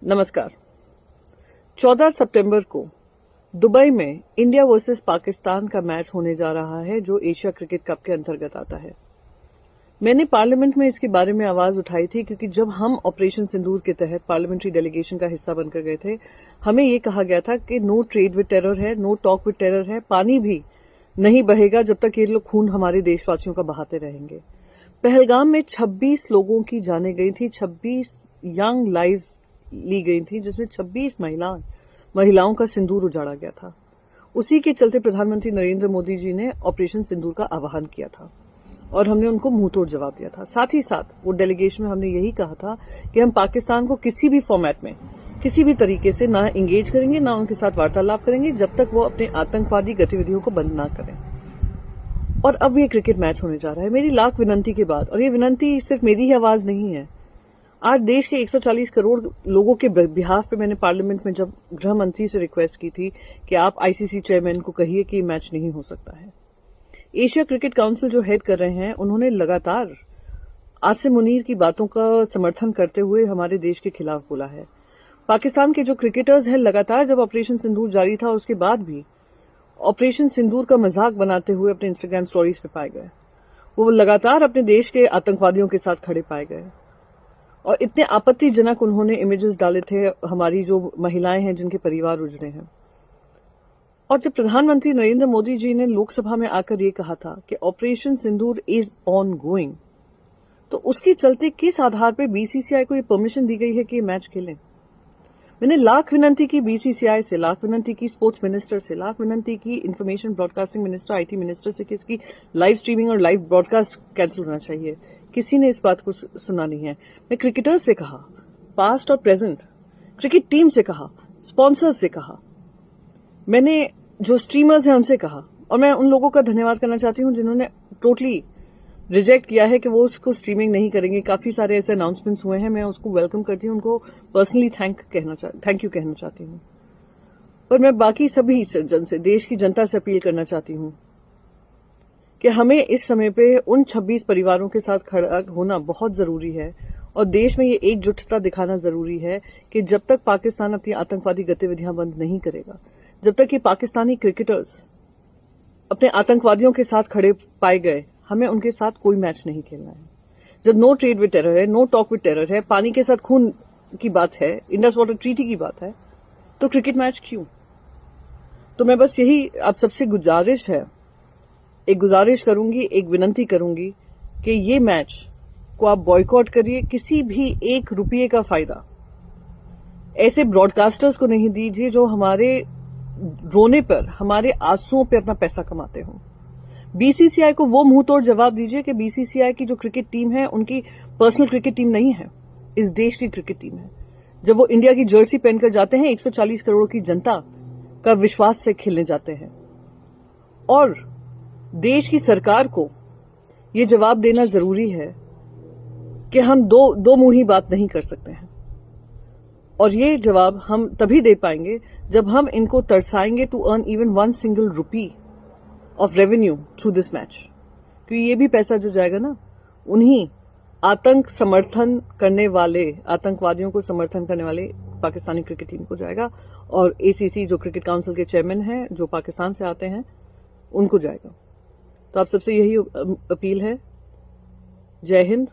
नमस्कार। 14 सितंबर को दुबई में इंडिया वर्सेस पाकिस्तान का मैच होने जा रहा है, जो एशिया क्रिकेट कप के अंतर्गत आता है। मैंने पार्लियामेंट में इसके बारे में आवाज उठाई थी, क्योंकि जब हम ऑपरेशन सिंदूर के तहत पार्लियामेंट्री डेलीगेशन का हिस्सा बनकर गए थे, हमें ये कहा गया था कि नो ट्रेड विद टेरर है, नो टॉक विद टेरर है, पानी भी नहीं बहेगा जब तक ये लोग खून हमारे देशवासियों का बहाते रहेंगे। पहलगाम में 26 लोगों की जाने गई थी, 26 यंग लाइव्स ली गई थी, जिसमें 26 महिलाओं का सिंदूर उजाड़ा गया था। उसी के चलते प्रधानमंत्री नरेंद्र मोदी जी ने ऑपरेशन सिंदूर का आह्वान किया था और हमने उनको मुंहतोड़ जवाब दिया था। साथ ही साथ वो डेलीगेशन में हमने यही कहा था कि हम पाकिस्तान को किसी भी फॉर्मेट में किसी भी तरीके से ना इंगेज करेंगे, ना उनके साथ वार्तालाप करेंगे, जब तक वो अपने आतंकवादी गतिविधियों को बंद ना करें। और अब ये क्रिकेट मैच होने जा रहा है। मेरी लाख विनंती के बाद, और ये विनंती सिर्फ मेरी ही आवाज नहीं है, आज देश के 140 करोड़ लोगों के बिहाफ पे मैंने पार्लियामेंट में जब गृह मंत्री से रिक्वेस्ट की थी कि आप आईसीसी चेयरमैन को कहिए कि मैच नहीं हो सकता है। एशिया क्रिकेट काउंसिल जो हेड कर रहे हैं, उन्होंने लगातार आसिम मुनीर की बातों का समर्थन करते हुए हमारे देश के खिलाफ बोला है। पाकिस्तान के जो क्रिकेटर्स हैं, लगातार जब ऑपरेशन सिंदूर जारी था उसके बाद भी ऑपरेशन सिंदूर का मजाक बनाते हुए अपने इंस्टाग्राम स्टोरीज पे पाए गए। वो लगातार अपने देश के आतंकवादियों के साथ खड़े पाए गए और इतने आपत्तिजनक उन्होंने इमेजेस डाले थे हमारी जो महिलाएं हैं जिनके परिवार उजड़े हैं। और जब प्रधानमंत्री नरेंद्र मोदी जी ने लोकसभा में आकर ये कहा था कि operation Sindoor is on going, तो उसके चलते किस आधार पर बीसीसीआई को ये परमिशन दी गई है कि ये मैच खेलें। मैंने लाख विनंती की बीसीसीआई से, लाख विनंती की स्पोर्ट्स मिनिस्टर से, लाख विनंती की information broadcasting minister, IT minister से कि इसकी लाइव स्ट्रीमिंग और लाइव ब्रॉडकास्ट कैंसिल होना चाहिए। किसी ने इस बात को सुना नहीं है। मैं क्रिकेटर्स से कहा, पास्ट और प्रेजेंट, क्रिकेट टीम से कहा, स्पॉन्सर्स से कहा, मैंने जो स्ट्रीमर्स हैं उनसे कहा, और मैं उन लोगों का धन्यवाद करना चाहती हूं जिन्होंने टोटली रिजेक्ट किया है कि वो उसको स्ट्रीमिंग नहीं करेंगे। काफी सारे ऐसे अनाउंसमेंट्स हुए हैं, मैं उसको वेलकम करती हूं, उनको पर्सनली थैंक यू कहना चाहती हूं। पर मैं बाकी सभी जन से, देश की जनता से अपील करना चाहती हूं कि हमें इस समय पे उन 26 परिवारों के साथ खड़ा होना बहुत जरूरी है, और देश में ये एकजुटता दिखाना जरूरी है कि जब तक पाकिस्तान अपनी आतंकवादी गतिविधियां बंद नहीं करेगा, जब तक ये पाकिस्तानी क्रिकेटर्स अपने आतंकवादियों के साथ खड़े पाए गए, हमें उनके साथ कोई मैच नहीं खेलना है। जब नो ट्रेड विद टेरर है, नो टॉक विद टेरर है, पानी के साथ खून की बात है, इंडस वाटर ट्रीटी की बात है, तो क्रिकेट मैच क्यों? तो मैं बस यही आप सबसे गुजारिश करूंगी, एक विनंती करूंगी कि ये मैच को आप बॉयकॉट करिए। किसी भी ₹1 का फायदा ऐसे ब्रॉडकास्टर्स को नहीं दीजिए जो हमारे रोने पर, हमारे आंसुओं पे अपना पैसा कमाते हों। बीसीसीआई को वो मुंहतोड़ जवाब दीजिए कि बीसीसीआई की जो क्रिकेट टीम है उनकी पर्सनल क्रिकेट टीम नहीं है, इस देश की क्रिकेट टीम है। जब वो इंडिया की जर्सी पहनकर जाते हैं, 140 करोड़ की जनता का विश्वास से खेलने जाते हैं, और देश की सरकार को ये जवाब देना जरूरी है कि हम दो मुंही बात नहीं कर सकते हैं। और ये जवाब हम तभी दे पाएंगे जब हम इनको तरसाएंगे to earn even ₹1 of revenue through this match, क्योंकि ये भी पैसा जो जाएगा ना, उन्हीं आतंकवादियों को समर्थन करने वाले पाकिस्तानी क्रिकेट टीम को जाएगा, और एसीसी जो क्रिकेट काउंसिल के चेयरमैन हैं जो पाकिस्तान से आते हैं उनको जाएगा। तो आप सबसे यही अपील है। जय हिंद।